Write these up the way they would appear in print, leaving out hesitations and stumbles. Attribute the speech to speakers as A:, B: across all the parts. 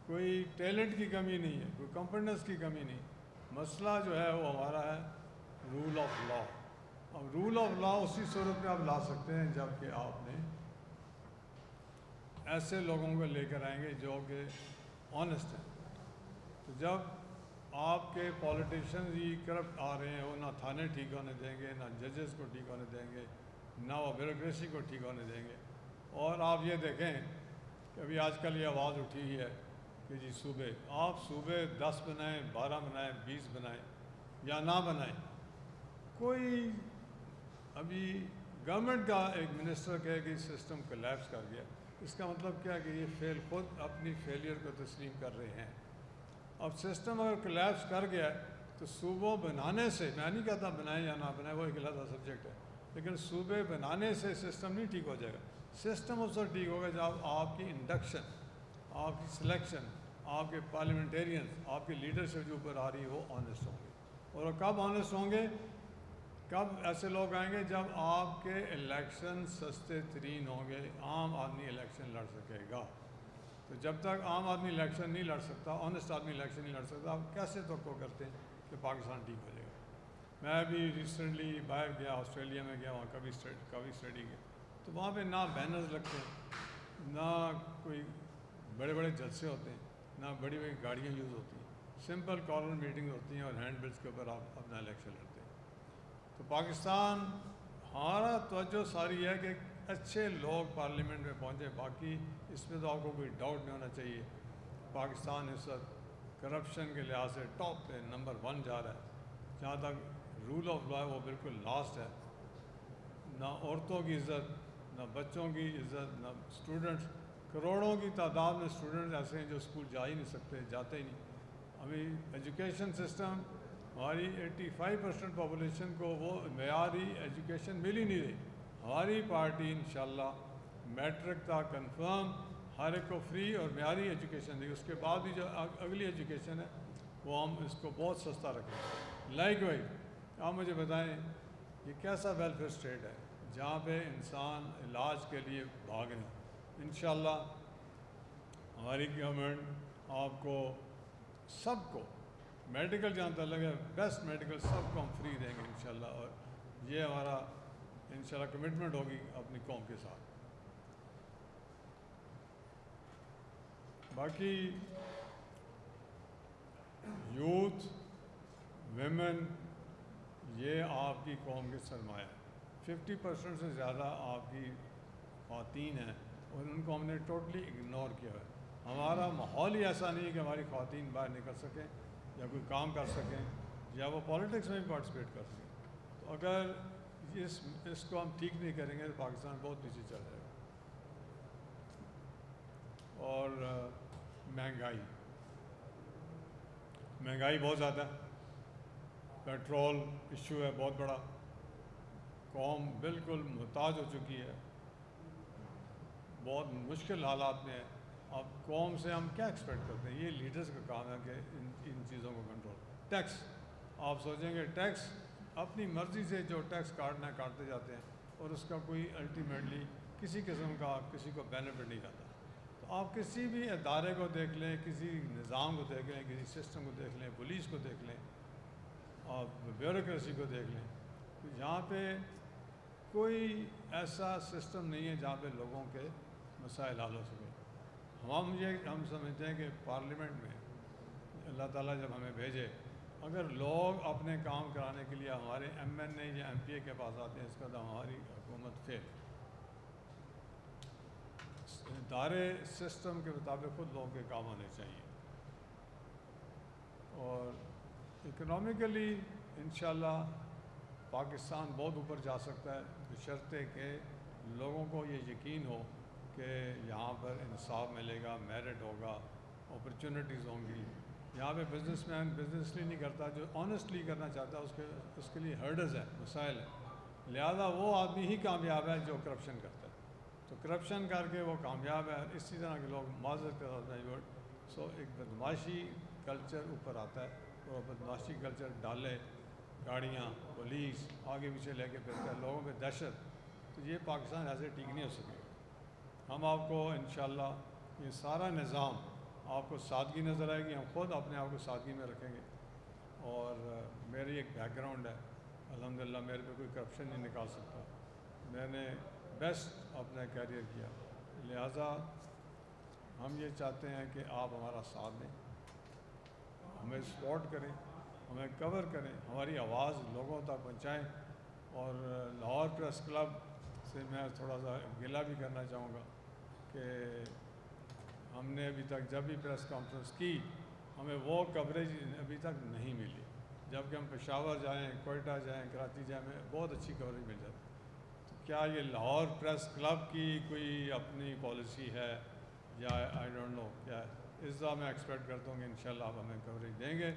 A: کوئی ٹیلنٹ کی کمی نہیں ہے، کوئی کمپٹنس کی کمی نہیں. مسئلہ جو ہے وہ ہمارا ہے رول آف لا. اب رول آف لا اسی صورت میں آپ لا سکتے ہیں جب کہ آپ نے ایسے لوگوں کو لے کر آئیں گے جو کہ آنیسٹ ہیں. تو جب آپ کے پولیٹیشنز ہی کرپٹ آ رہے ہیں، وہ نہ تھانے ٹھیک ہونے دیں گے، نہ ججز کو ٹھیک ہونے دیں گے، نہ وہ بیوروکریسی کو ٹھیک ہونے دیں گے. اور آپ یہ دیکھیں کہ ابھی آج کل یہ آواز اٹھی ہوئی ہے کہ جی صوبے، آپ صوبے 10 بنائیں، 12 بنائیں، 20 بنائیں یا نہ بنائیں، کوئی ابھی گورنمنٹ کا ایک منسٹر کہے کہ سسٹم کولیپس کر گیا، اس کا مطلب کیا کہ یہ خود اپنی فیلئر کو تسلیم کر رہے ہیں. اب سسٹم اگر کولیپس کر گیا ہے تو صوبوں بنانے سے، میں نہیں کہتا بنائیں یا نہ بنائیں، وہ ایک علیحدہ سبجیکٹ ہے، لیکن صوبے بنانے سے سسٹم نہیں ٹھیک ہو جائے گا. سسٹم اس وقت ٹھیک ہوگا جب آپ کی انڈکشن، آپ کی سلیکشن، آپ کے پارلیمنٹیرینز، آپ کی لیڈرشپ جو اوپر آ رہی ہے وہ آنیسٹ ہوں گے. اور کب آنیسٹ ہوں گے؟ کب ایسے لوگ آئیں گے جب آپ کے الیکشن سستے ترین ہوں گے، عام آدمی الیکشن لڑ سکے گا. تو جب تک عام آدمی الیکشن نہیں لڑ سکتا، آنیسٹ آدمی الیکشن نہیں لڑ سکتا، آپ کیسے توقع کرتے ہیں کہ پاکستان ٹھیک ہو جائے گا؟ میں ابھی ریسنٹلی باہر گیا، آسٹریلیا میں گیا، وہاں کبھی اسٹڈی گیا، تو وہاں پہ نہ بینرز لگتے ہیں، نہ کوئی بڑے بڑے جلسے ہوتے ہیں، نہ بڑی بڑی گاڑیاں یوز ہوتی ہیں. سمپل کارنر میٹنگ ہوتی ہیں اور ہینڈ بلز کے اوپر آپ اپنا الیکشن لڑتے ہیں. تو پاکستان، ہمارا توجہ ساری ہے کہ اچھے لوگ پارلیمنٹ میں پہنچے. باقی اس میں تو آپ کو کوئی ڈاؤٹ نہیں ہونا چاہیے، پاکستان اس وقت کرپشن کے لحاظ سے ٹاپ پہ نمبر 1 جا رہا ہے. جہاں تک رول آف لا ہے وہ بالکل لاسٹ ہے. نہ عورتوں کی عزت، نہ بچوں کی عزت، نہ اسٹوڈنٹس، کروڑوں کی تعداد میں اسٹوڈنٹس ایسے ہیں جو اسکول جا ہی نہیں سکتے، جاتے ہی نہیں. ابھی ایجوکیشن سسٹم، ہماری 85% پاپولیشن کو وہ معیاری ایجوکیشن مل ہی نہیں رہی. ہماری پارٹی انشاءاللہ میٹرک تک کنفرم ہر ایک کو فری اور معیاری ایجوکیشن دی. اس کے بعد بھی جو اگلی ایجوکیشن ہے وہ ہم اس کو بہت سستا رکھیں. لائک وائز آپ مجھے بتائیں یہ کیسا ویلفیئر اسٹیٹ ہے جہاں پہ انسان علاج کے لیے بھاگ رہے ہیں؟ انشاءاللہ ہماری گورنمنٹ آپ کو سب کو میڈیکل جہاں تعلق ہے، بیسٹ میڈیکل سب کو ہم فری دیں گے انشاءاللہ. اور یہ ہمارا انشاءاللہ کمٹمنٹ ہوگی اپنی قوم کے ساتھ. باقی یوتھ، ویمن، یہ آپ کی قوم کے سرمایہ ہے. 50% سے زیادہ آپ کی خواتین ہیں اور ان کو ہم نے ٹوٹلی اگنور کیا ہے. ہمارا ماحول ہی ایسا نہیں ہے کہ ہماری خواتین باہر نکل سکیں یا کوئی کام کر سکیں یا وہ پالیٹکس میں بھی پارٹیسپیٹ کر سکیں. تو اگر اس کو ہم ٹھیک نہیں کریں گے تو پاکستان بہت پیچھے چل جائے گا. اور مہنگائی بہت زیادہ ہے، پیٹرول ایشو ہے بہت بڑا، قوم بالکل محتاج ہو چکی ہے، بہت مشکل حالات میں ہے. اب قوم سے ہم کیا ایکسپیکٹ کرتے ہیں؟ یہ لیڈرز کا کام ہے کہ ان چیزوں کو کنٹرول. ٹیکس، آپ سوچیں گے ٹیکس اپنی مرضی سے جو ٹیکس کاٹنا ہے کاٹتے جاتے ہیں اور اس کا کوئی الٹیمیٹلی کسی قسم کا کسی کو بینیفٹ نہیں جاتا. تو آپ کسی بھی ادارے کو دیکھ لیں، کسی نظام کو دیکھ لیں، کسی سسٹم کو دیکھ لیں، پولیس کو دیکھ لیں، آپ بیوروکریسی کو دیکھ لیں، تو یہاں پہ کوئی ایسا سسٹم نہیں ہے جہاں پہ لوگوں کے مسائل حل ہو سکے. ہم سمجھتے ہیں کہ پارلیمنٹ میں اللہ تعالیٰ جب ہمیں بھیجے، اگر لوگ اپنے کام کرانے کے لیے ہمارے MNA یا MP کے پاس آتے ہیں، اس کا تو ہماری حکومت فیل. ادارے سسٹم کے مطابق خود لوگوں کے کام ہونے چاہیے. اور اکنامیکلی انشاءاللہ پاکستان بہت اوپر جا سکتا ہے بشرطے کہ لوگوں کو یہ یقین ہو کہ یہاں پر انصاف ملے گا، میرٹ ہوگا، اپرچونٹیز ہوں گی. یہاں پہ بزنس مین بزنس لیے نہیں کرتا، جو آنیسٹلی کرنا چاہتا ہے اس کے لیے ہرڈز ہیں، مسائل ہیں. لہذا وہ آدمی ہی کامیاب ہے جو کرپشن کرتا ہے. تو کرپشن کر کے وہ کامیاب ہے. اسی طرح کے لوگ معذرت کے ساتھ ایک بدماشی کلچر اوپر آتا ہے، اور بدماشی کلچر ڈالے، گاڑیاں، پولیس آگے پیچھے لے کے پھرتا ہے، لوگوں پہ دہشت. تو یہ پاکستان ایسے ٹھیک نہیں ہو سکے. ہم آپ کو انشاءاللہ یہ سارا نظام آپ کو سادگی نظر آئے گی. ہم خود اپنے آپ کو سادگی میں رکھیں گے. اور میری ایک بیک گراؤنڈ ہے, الحمدللہ میرے پہ کوئی کرپشن نہیں نکال سکتا. میں نے بیسٹ اپنا کیریئر کیا, لہٰذا ہم یہ چاہتے ہیں کہ آپ ہمارا ساتھ دیں, ہمیں سپورٹ کریں, ہمیں کور کریں, ہماری آواز لوگوں تک پہنچائیں. اور لاہور پریس کلب سے میں تھوڑا سا گلہ بھی کرنا چاہوں گا کہ ہم نے ابھی تک جب بھی پریس کانفرنس کی ہمیں وہ کوریج ابھی تک نہیں ملی. جب کہ ہم پشاور جائیں, کوئٹہ جائیں, کراچی جائیں, ہمیں بہت اچھی کوریج مل جاتی. تو کیا یہ لاہور پریس کلب کی کوئی اپنی پالیسی ہے یا آئی ڈونٹ نو کیا ہے؟ اس طرح میں ایکسپیکٹ کرتا ہوں کہ انشاءاللہ آپ ہمیں کوریج دیں گے.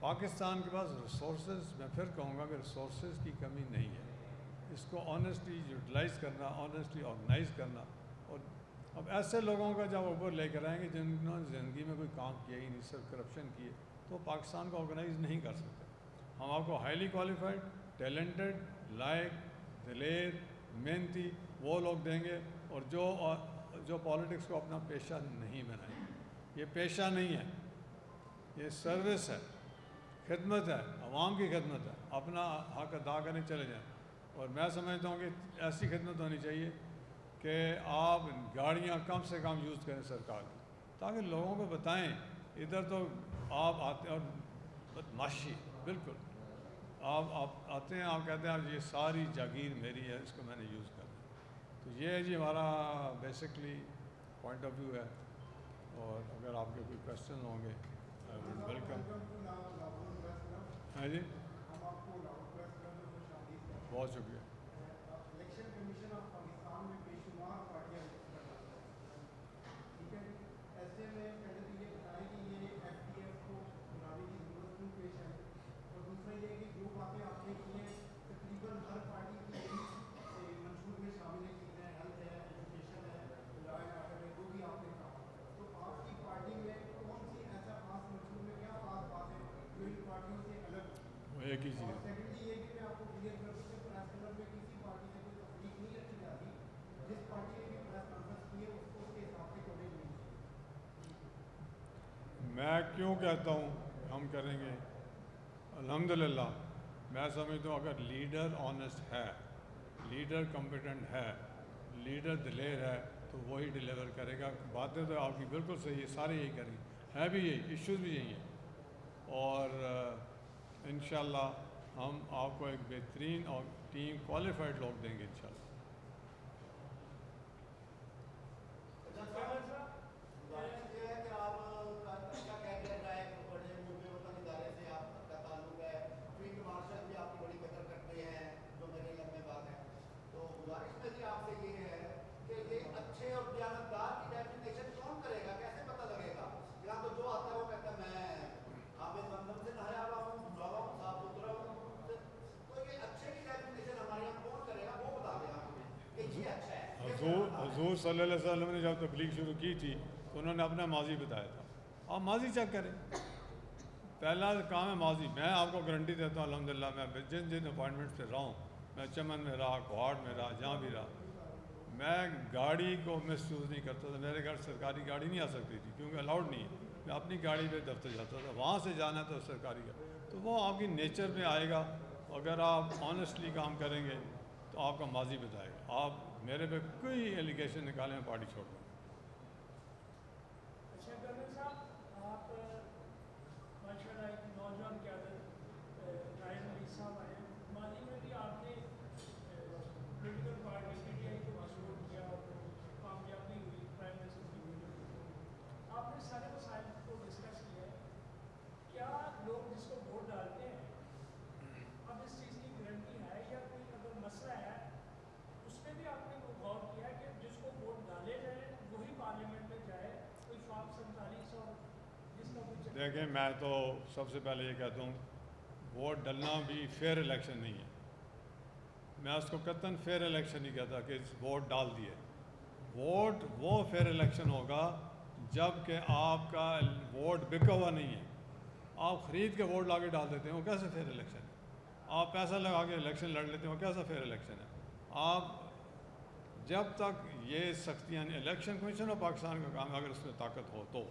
A: پاکستان کے پاس ریسورسز, میں پھر کہوں گا کہ ریسورسز کی کمی نہیں ہے. اس کو آنیسٹلی یوٹیلائز کرنا, آنیسٹلی آرگنائز کرنا. اور اب ایسے لوگوں کا جب اوپر لے کر آئیں گے جنہوں نے زندگی میں کوئی کام کیا ہی نہیں, صرف کرپشن کیے, تو پاکستان کو آرگنائز نہیں کر سکتے. ہم آپ کو ہائیلی کوالیفائڈ, ٹیلنٹڈ, لائق, دلیر, محنتی وہ لوگ دیں گے, اور جو پالیٹکس کو اپنا پیشہ نہیں بنائیں. یہ پیشہ نہیں ہے, یہ سروس ہے, خدمت ہے, عوام کی خدمت ہے. اپنا حق ادا کرنے چلے جائیں. اور میں سمجھتا ہوں کہ ایسی خدمت ہونی چاہیے کہ آپ گاڑیاں کم سے کم یوز کریں سرکار کی, تاکہ لوگوں کو بتائیں. ادھر تو آپ آتے اور بدماشی بالکل, آپ آتے ہیں, آپ کہتے ہیں یہ ساری جاگیر میری ہے, اس کو میں نے یوز کرنا. تو یہ ہے جی ہمارا بیسکلی پوائنٹ آف ویو ہے. اور اگر آپ کے کوئی کویشچن ہوں گے ویلکم. ہاں جی, بہت شکریہ.
B: الیکشن کمیشن آف پاکستان میں بے شمار پارٹیاں ٹھیک ہے, ایسے میں پہلے تو یہ بتائیں کہ یہ ایف ٹی ایف کو بنانے کی ضرورت کیوں پیش ہے, اور دوسرا یہ کہ جو باتیں آپ نے کی ہیں تقریباً ہر پارٹی کی منشور میں شامل ہیں, چیزیں ہیلتھ ہے, ایجوکیشن ہے, لا اینڈ آرڈر ہے, جو بھی آپ نے کہا. تو آپ کی پارٹی میں کون سی ایسا خاص منشور میں کیا خاص بات ہے جو ان پارٹیوں سے الگ ہے؟
A: ایک ہی چیز.
B: اور سیکنڈلی یہ کہ میں آپ کو کلیئر کر دوں کہ پریس کلب میں کسی پارٹی سے کوئی تفریق نہیں رکھی جاتی. جس پارٹی نے بھی پریس کانفرنس کی ہے اس کو اس کے حساب سے کوریج ملتی ہے.
A: میں کیوں کہتا ہوں ہم کریں گے؟ الحمدللہ میں سمجھتا ہوں اگر لیڈر آنیسٹ ہے, لیڈر کمپیٹنٹ ہے, لیڈر دلیر ہے, تو وہی ڈیلیور کرے گا. باتیں تو آپ کی بالکل صحیح ہے, سارے یہی کریں گے, ہے بھی یہی, ایشوز بھی یہی ہیں. اور انشاءاللہ ہم آپ کو ایک بہترین اور ٹیم کوالیفائڈ لوگ دیں گے انشاءاللہ. حضور صلی اللہ علیہ وسلم نے جب تبلیغ شروع کی تھی تو انہوں نے اپنا ماضی بتایا تھا. آپ ماضی چیک کریں, پہلا کام ہے ماضی. میں آپ کو گارنٹی دیتا ہوں الحمدللہ میں جن اپوائنٹمنٹس پہ رہا ہوں, میں چمن میں رہا, کوہاڑ میں رہا, جہاں بھی رہا, میں گاڑی کو مس یوز نہیں کرتا تھا. میرے گھر سرکاری گاڑی نہیں آ سکتی تھی کیونکہ الاؤڈ نہیں ہے. میں اپنی گاڑی پہ دفتر جاتا تھا, وہاں سے جانا تو سرکاری کا. تو وہ آپ کی نیچر میں آئے گا. اگر آپ آنیسٹلی کام کریں گے تو آپ کا ماضی بتائے گا. آپ میرے پہ کوئی ایلیگیشن نکالیں, میں پارٹی چھوڑ دوں.
C: اچھا گورنر صاحب, آپ ماشاء اللہ ایک نوجوان قیادت قائم علی صاحب آئے. ماضی میں بھی آپ نے political party P T I کو مسئول کیا اور کامیاب بھی ہوئی پرائم منسٹر کی ہوئی. آپ نے سارے مسائل کو ڈسکس کیا ہے. کیا لوگ جس کو ووٹ ڈالتے ہیں اب اس چیز کی گارنٹی ہے, یا کوئی اگر مسئلہ ہے اس میں بھی آپ نے غور کیا کہ جس کو ووٹ ڈالے جائے وہی پارلیمنٹ میں جائے, کوئی فارم 47 اور جس کا کچھ.
A: دیکھیں میں تو سب سے پہلے یہ کہتا ہوں ووٹ ڈلنا بھی فیئر الیکشن نہیں ہے. میں اس کو قطعاً فیئر الیکشن نہیں کہتا کہ ووٹ ڈال دیے. ووٹ وہ فیئر الیکشن ہوگا جب کہ آپ کا ووٹ بکا ہوا نہیں ہے. آپ خرید کے ووٹ لا کے ڈال دیتے ہیں, وہ کیسے فیئر الیکشن ہے؟ آپ پیسہ لگا کے الیکشن لڑ لیتے ہیں, وہ کیسا فیئر الیکشن ہے؟ آپ جب تک یہ سختیاں الیکشن کمیشن آف پاکستان کا کام ہے، اگر اس میں طاقت ہو تو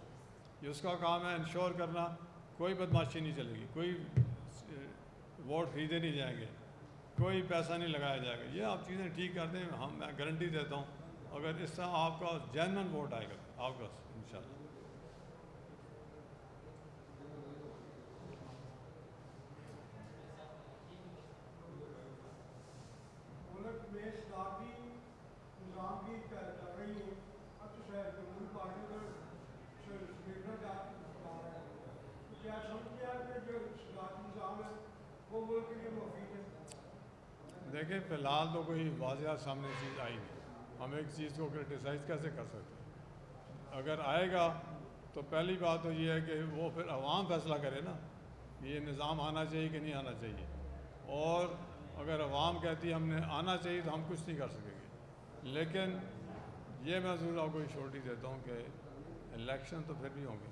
A: یہ اس کا کام ہے انشور کرنا کوئی بدماشی نہیں چلے گی، کوئی ووٹ خریدے نہیں جائیں گے، کوئی پیسہ نہیں لگایا جائے گا. یہ آپ چیزیں ٹھیک کر دیں، میں گارنٹی دیتا ہوں اگر اس طرح آپ کا جینون ووٹ آئے گا آپ کا انشاءاللہ.
B: ملک میں صدارتی نظام کی کر رہی ہے، اب تو شاید جمہوری پارٹی کا سپیکر کا کام ہے، تو کیا سمجھتے ہیں کہ جو صدارتی نظام ہے وہ ملک کے لیے مفید ہے؟
A: دیکھیں فی الحال تو کوئی واضح سامنے چیز آئی نہیں، ہم ایک چیز کو کرٹیسائز کیسے کر سکتے ہیں؟ اگر آئے گا تو پہلی بات تو یہ ہے کہ وہ پھر عوام فیصلہ کرے نا کہ یہ نظام آنا چاہیے کہ نہیں آنا چاہیے، اور اگر عوام کہتی ہے ہم نے آنا چاہیے تو ہم کچھ نہیں کر سکیں گے. لیکن یہ میں ضرور آپ کو شورٹی دیتا ہوں کہ الیکشن تو پھر بھی ہوں گے.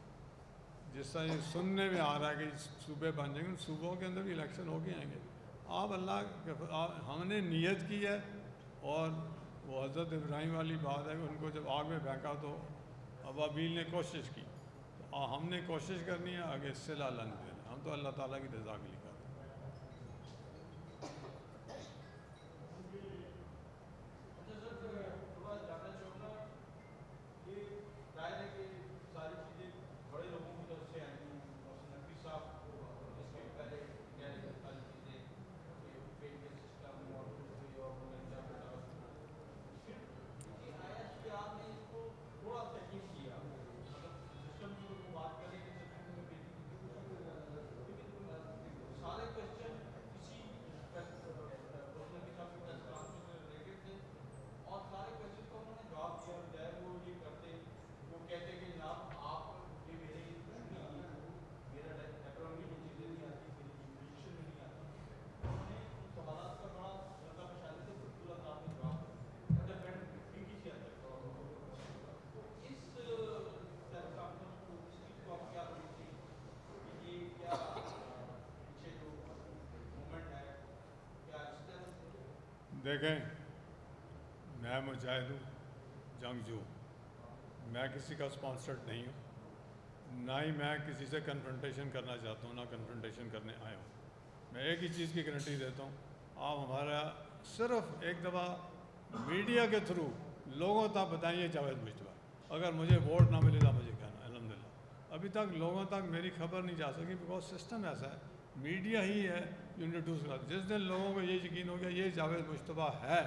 A: جس طرح یہ سننے میں آ رہا ہے کہ صوبے بن جائیں گے، ان صوبوں کے اندر بھی الیکشن ہو کے آئیں گے. آپ ہم نے نیت کی ہے، اور وہ حضرت ابراہیم والی بات ہے کہ ان کو جب آگ میں پھینکا تو ابابیل نے کوشش کی، تو ہم نے کوشش کرنی ہے، آگے اس سے لالا نہیں دینا. ہم تو اللہ تعالیٰ کی رضا کے لیے کرتے ہیں. دیکھیں میں مجاہد ہوں، جنگجو، میں کسی کا اسپانسرڈ نہیں ہوں، نہ ہی میں کسی سے کنفرنٹیشن کرنا چاہتا ہوں، نہ کنفرنٹیشن کرنے آیا ہوں. میں ایک ہی چیز کی گارنٹی دیتا ہوں، آپ ہمارا صرف ایک دفعہ میڈیا کے تھرو لوگوں تک بتائیے جاوید مشتبہ، اگر مجھے ووٹ نہ ملے تو مجھے کہنا. الحمدللہ ابھی تک لوگوں تک میری خبر نہیں جا سکی، بیکاز سسٹم ایسا ہے، میڈیا ہی ہے جو انٹروڈیوس کرا. جس دن لوگوں کو یہ یقین ہو گیا یہ جاوید مشتبہ ہے،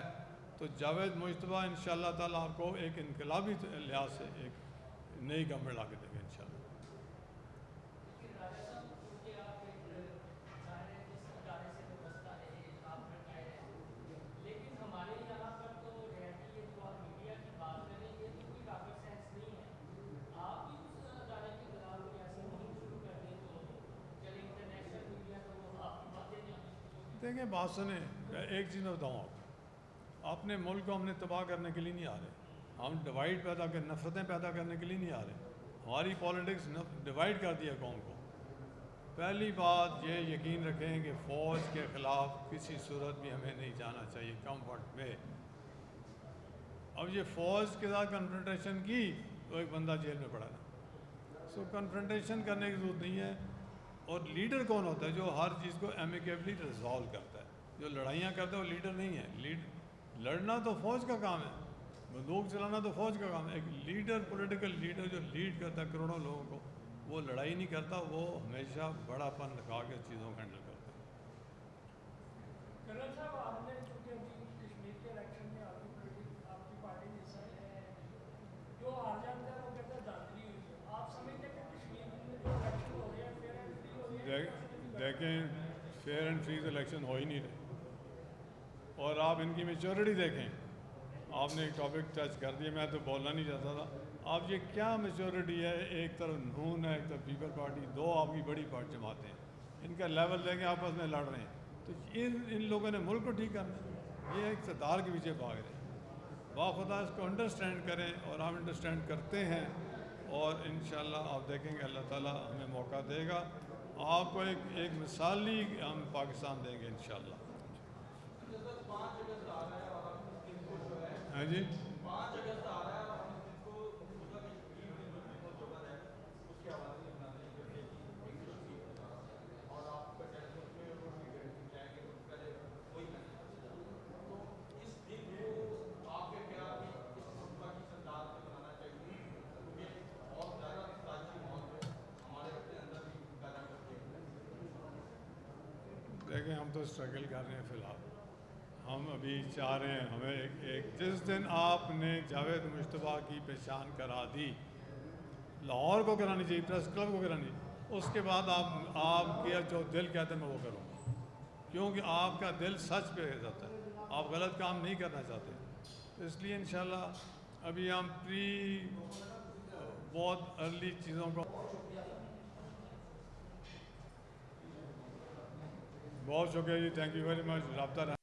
A: تو جاوید مشتبہ انشاءاللہ تعالیٰ آپ کو ایک انقلابی لحاظ سے ایک نئی گورنمنٹ لا کے دے گا انشاءاللہ. دیکھیں بات سنیں، میں ایک چیز میں بتاؤں آپ کو، اپنے ملک کو ہم نے تباہ کرنے کے لیے نہیں آ رہے، ہم ڈیوائڈ پیدا کر نفرتیں پیدا کرنے کے لیے نہیں آ رہے. ہماری پالیٹکس ڈیوائڈ کر دیا قوم کو. پہلی بات یہ یقین رکھیں کہ فوج کے خلاف کسی صورت بھی ہمیں نہیں جانا چاہیے کمفرٹ میں. اب یہ فوج کے ساتھ کنفرنٹیشن کی تو ایک بندہ جیل میں پڑا ہے، سو کنفرنٹیشن کرنے کی ضرورت نہیں ہے. اور لیڈر کون ہوتا ہے؟ جو ہر چیز کو ایمیکیبلی ریزالو کرتا ہے. جو لڑائیاں کرتا ہے وہ لیڈر نہیں ہے. لڑنا تو فوج کا کام ہے، بندوق چلانا تو فوج کا کام ہے. ایک لیڈر، پولیٹیکل لیڈر جو لیڈ کرتا ہے کروڑوں لوگوں کو، وہ لڑائی نہیں کرتا، وہ ہمیشہ بڑا پن دکھا کے چیزوں کو ہینڈل کرتا ہے.
C: کرن صاحب، آپ نے چونکہ ابھی کشمیر کے الیکشن میں آپ کی پارٹی نے حصہ لیا ہے، جو ہار جاتا ہے وہ کہتا ہے دھاندلی ہوئی ہے. آپ سمجھتے ہیں کہ کشمیر میں جو الیکشن ہو رہے ہیں فیئر اینڈ فری ہو رہے ہیں؟
A: دیکھیں فیئر اینڈ فری الیکشن ہو ہی نہیں رہے، اور آپ ان کی میچورٹی دیکھیں. آپ نے ایک ٹاپک ٹچ کر دیا، میں تو بولنا نہیں چاہتا تھا. آپ یہ کیا میچورٹی ہے؟ ایک طرف نون ہے، ایک طرف پیپل پارٹی، دو آپ کی بڑی پارٹی جماعتیں ہیں، ان کا لیول لے کے آپس میں لڑ رہے ہیں. تو ان لوگوں نے ملک کو ٹھیک کرنا ہے، یہ اقتدار کے پیچھے بھاگ رہے ہیں. باخدا اس کو انڈرسٹینڈ کریں، اور ہم انڈرسٹینڈ کرتے ہیں، اور انشاءاللہ آپ دیکھیں گے اللہ تعالیٰ ہمیں موقع دے گا. آپ کو ایک مثالی ہم پاکستان دیں گے انشاءاللہ. ہاں جی دیکھیں ہم تو اسٹرگل کر رہے ہیں فی الحال. ہم ابھی چاہ رہے ہیں ہمیں ایک جس دن آپ نے جاوید مشتبہ کی پہچان کرا دی، لاہور کو کرانی چاہیے، پریس کلب کو کرانی، اس کے بعد آپ کے جو دل کہتے ہیں میں وہ کروں گا، کیونکہ آپ کا دل سچ پہ جاتا ہے، آپ غلط کام نہیں کرنا چاہتے. اس لیے انشاءاللہ ابھی ہم بہت ارلی چیزوں کو. بہت شکریہ جی، تھینک یو ویری مچ. رابطہ